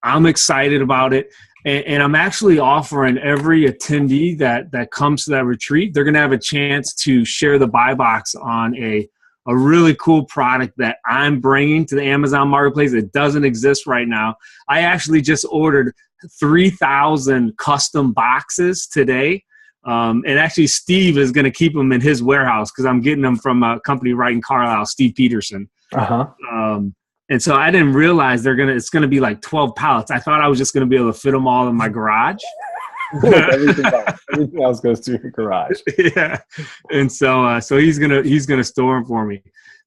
I'm excited about it. And I'm actually offering every attendee that comes to that retreat, they're going to have a chance to share the buy box on a really cool product that I'm bringing to the Amazon marketplace. It doesn't exist right now. I actually just ordered 3,000 custom boxes today. And actually Steve is going to keep them in his warehouse because I'm getting them from a company right in Carlisle, Steve Peterson. And so I didn't realize it's going to be like 12 pallets. I thought I was just going to be able to fit them all in my garage. Everything else goes to your garage. Yeah. And so he's going to store them for me.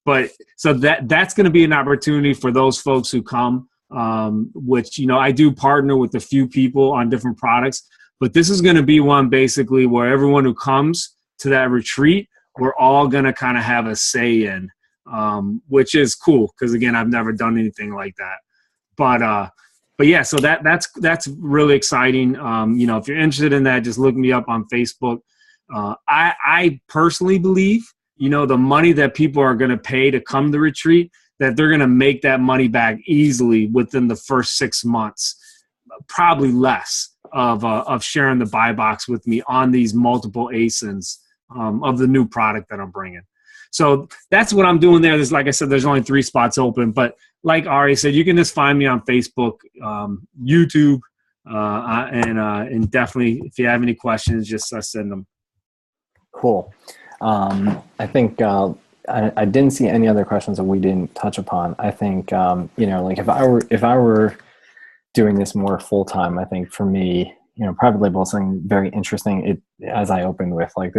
But so that's going to be an opportunity for those folks who come, which, I do partner with a few people on different products, but this is going to be one basically where everyone who comes to that retreat, we're all going to kind of have a say in. Which is cool because again, I've never done anything like that. But yeah, so that's really exciting. If you're interested in that, just look me up on Facebook. I personally believe, the money that people are going to pay to come to retreat, that they're going to make that money back easily within the first 6 months, probably less of sharing the buy box with me on these multiple ASINs of the new product that I'm bringing. So that's what I'm doing there. There's, like I said, there's only 3 spots open, but like Ari said, you can just find me on Facebook, YouTube, and definitely if you have any questions, just send them. Cool. I think I didn't see any other questions that we didn't touch upon. I think like if I were doing this more full time, I think for me, private label is something very interesting. As I opened with, like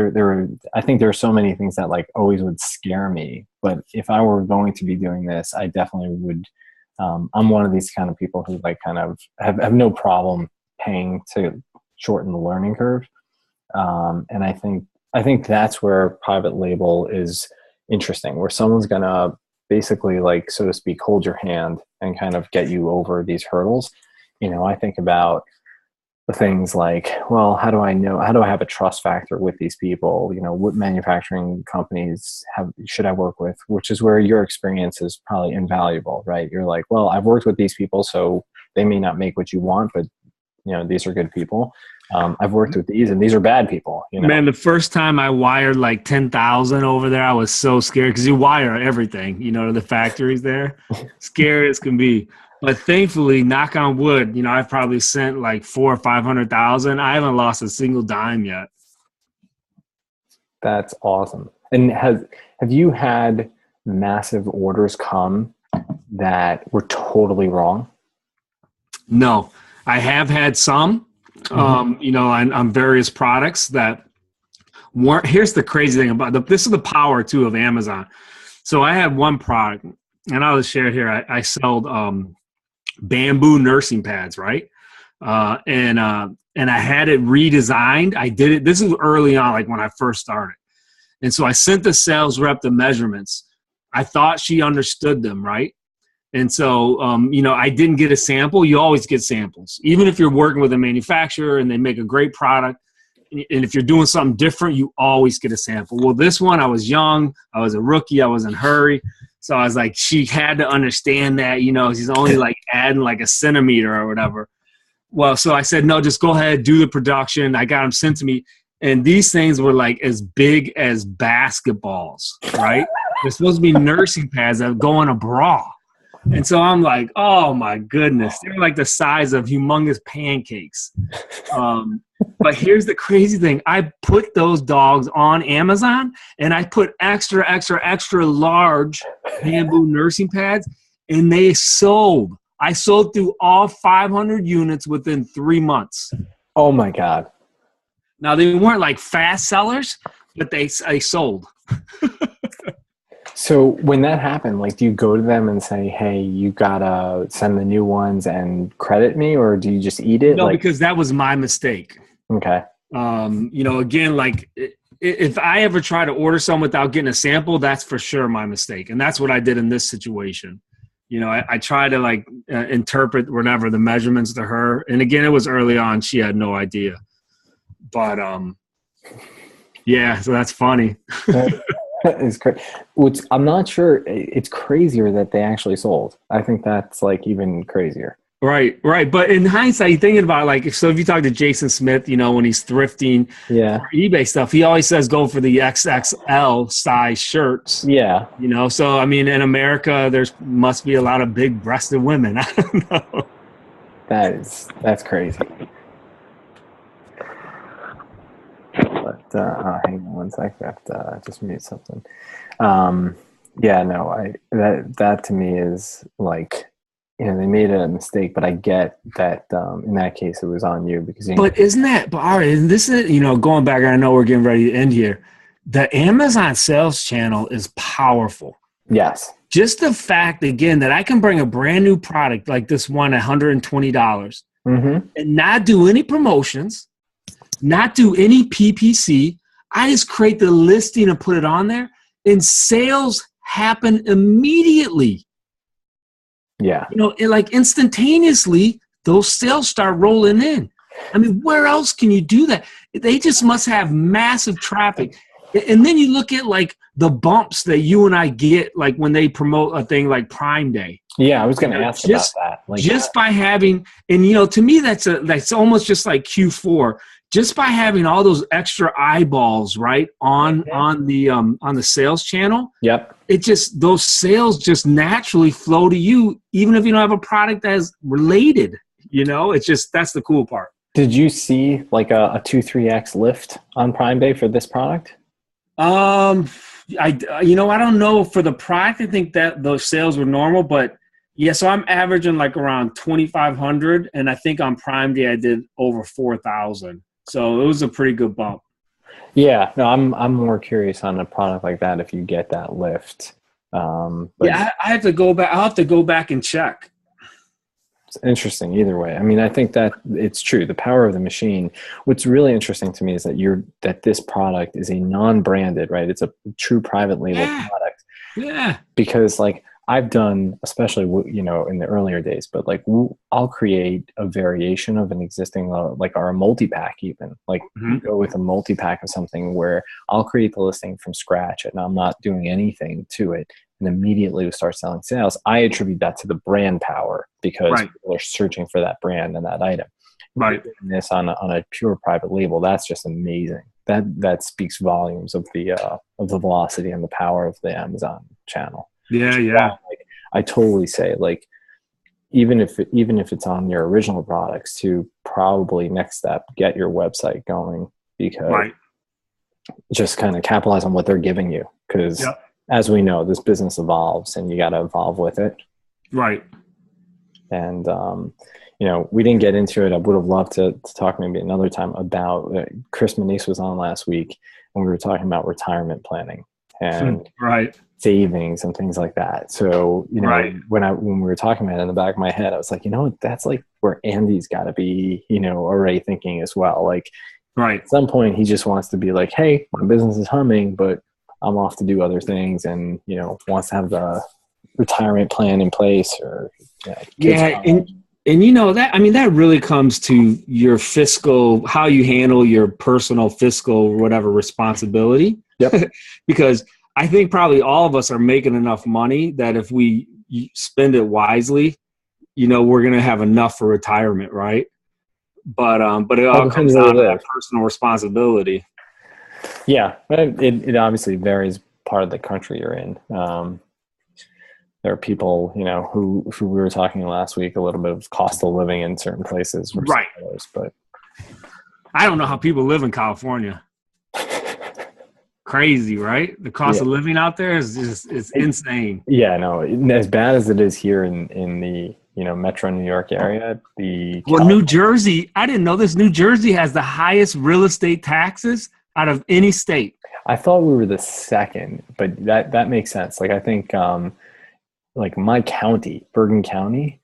I think there are so many things that like always would scare me. But if I were going to be doing this, I definitely would. I'm one of these kind of people who like kind of have no problem paying to shorten the learning curve. And I think that's where private label is interesting, where someone's gonna basically like, so to speak, hold your hand and kind of get you over these hurdles. I think about the things like, well, how do I have a trust factor with these people? What manufacturing companies should I work with? Which is where your experience is probably invaluable, right? You're like, well, I've worked with these people, so they may not make what you want, but these are good people. I've worked with these, and these are bad people. Man, the first time I wired like 10,000 over there, I was so scared because you wire everything, to the factories there. Scary as can be. But thankfully, knock on wood, I've probably sent like 400,000 or 500,000. I haven't lost a single dime yet. That's awesome. And have you had massive orders come that were totally wrong? No, I have had some, on various products that weren't. Here's the crazy thing about this is the power too of Amazon. So I had one product, and I'll just share it here. I sold bamboo nursing pads, right? And I had it redesigned. I did it. This is early on, like when I first started. And so I sent the sales rep the measurements. I thought she understood them, right? And so, I didn't get a sample. You always get samples. Even if you're working with a manufacturer and they make a great product, and if you're doing something different, you always get a sample. Well, this one, I was young. I was a rookie. I was in a hurry. So I was like, she had to understand that, she's only like adding like a centimeter or whatever. Well, so I said, no, just go ahead, do the production. I got them sent to me. And these things were like as big as basketballs, right? They're supposed to be nursing pads that go in a bra. And so I'm like, oh my goodness. They're like the size of humongous pancakes. But here's the crazy thing. I put those dogs on Amazon and I put extra large bamboo nursing pads and they sold. I sold through all 500 units within 3 months. Oh my God. Now they weren't like fast sellers, but they sold. So when that happened, like, do you go to them and say, hey, you gotta send the new ones and credit me, or do you just eat it? No, because that was my mistake. Okay. Again, like if I ever try to order some without getting a sample, that's for sure my mistake. And that's what I did in this situation. I try to like interpret whatever the measurements to her. And again, it was early on. She had no idea. But yeah, so that's funny. It's crazy. I'm not sure. It's crazier that they actually sold. I think that's like even crazier. Right. But in hindsight, thinking about like, so if you talk to Jason Smith, when he's thrifting for eBay stuff, he always says go for the XXL size shirts. Yeah. So I mean, in America, there's must be a lot of big-breasted women. I don't know. That's crazy. But hang on one sec. I have to just mute something. That to me is like, they made a mistake, but I get that in that case it was on you because. But all right, and this is going back. I know we're getting ready to end here. The Amazon sales channel is powerful. Yes. Just the fact again that I can bring a brand new product like this one $120 and not do any promotions. Not do any PPC. I just create the listing and put it on there, and sales happen immediately. Yeah. Like instantaneously, those sales start rolling in. I mean, where else can you do that? They just must have massive traffic. And then you look at like the bumps that you and I get, like when they promote a thing like Prime Day. Yeah, I was going to ask about that. Like just by having, and to me, that's almost just like Q4. Just by having all those extra eyeballs, right, on the sales channel. Yep. Those sales just naturally flow to you, even if you don't have a product that's related. That's the cool part. Did you see like a 2-3x lift on Prime Day for this product? I don't know for the product. I think that those sales were normal, but yeah. So I'm averaging like around 2,500, and I think on Prime Day I did over 4,000. So it was a pretty good bump. Yeah, no, I'm more curious on a product like that if you get that lift. I have to go back. I'll have to go back and check. It's interesting either way. I mean, I think that it's true. The power of the machine. What's really interesting to me is that this product is a non-branded, right? It's a true private label product. Yeah. Because like I've done, especially in the earlier days, but like I'll create a variation of an existing, like our multi-pack even, like go with a multi-pack of something where I'll create the listing from scratch and I'm not doing anything to it, and immediately we start selling sales. I attribute that to the brand power because people are searching for that brand and that item. Right. Doing this on a pure private label, that's just amazing. That speaks volumes of the velocity and the power of the Amazon channel. Yeah. Like, I totally say like, even if it's on your original products, to probably next step, get your website going, because just kind of capitalize on what they're giving you. Because as we know, this business evolves and you got to evolve with it. Right. And, we didn't get into it. I would have loved to talk maybe another time about Chris Manise was on last week and we were talking about retirement planning. and right. savings and things like that. So, you know, Right. when we were talking about it, in the back of my head, I was like, you know what, that's like where Andy's got to be, you know, already thinking as well. Like, Right. at some point he just wants to be like, hey, my business is humming, but I'm off to do other things, and, you know, wants to have the retirement plan in place, or, you know, kids. Yeah. And you know that, I mean, that really comes to your fiscal, how you handle your personal fiscal, whatever responsibility. Yep. Because I think probably all of us are making enough money that if we spend it wisely, you know, we're going to have enough for retirement. Right. But it all Depends comes where you down to that live. personal responsibility. Yeah, it obviously varies part of the country you're in. There are people, you know, who we were talking last week, a little bit of cost of living in certain places versus Right. others, but I don't know how people live in California. Crazy, right? The cost of living out there is just, it's insane. Yeah, no, as bad as it is here in the, you know, Metro New York area, Well, New Jersey, I didn't know this. New Jersey has the highest real estate taxes out of any state. I thought we were the second, but that makes sense. Like, I think like my county, Bergen County,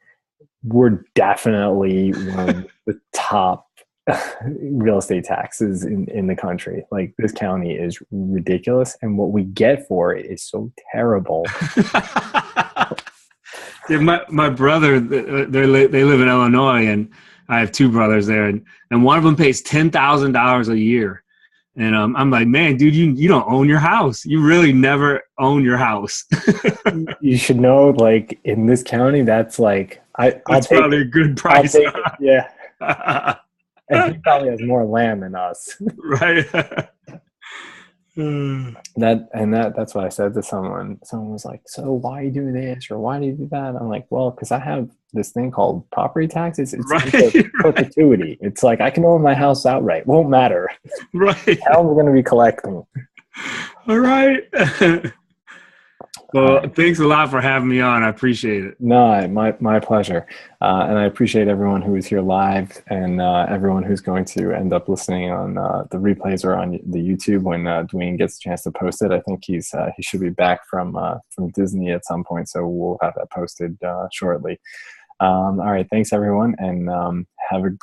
we're definitely one of the top real estate taxes in the country. Like, this county is ridiculous, and what we get for it is so terrible. Yeah, my brother, they live in Illinois, and I have two brothers there, and one of them pays $10,000 a year. And I'm like, man, dude, you don't own your house. You really never own your house. You should know, like, in this county, that's like, That's probably a good price. Yeah. And he probably has more land than us. Right. That's what I said to someone. Someone was like, so why are you doing this, or why do you do that? I'm like, well, because I have this thing called property taxes. It's right, perpetuity. It's like, I can own my house outright. Won't matter. Right. How am I going to be collecting? All right. Well, thanks a lot for having me on. I appreciate it. No, my pleasure. And I appreciate everyone who is here live, and everyone who's going to end up listening on the replays or on the YouTube when Dwayne gets a chance to post it. I think he should be back from Disney at some point, so we'll have that posted shortly. All right, thanks everyone, and have a great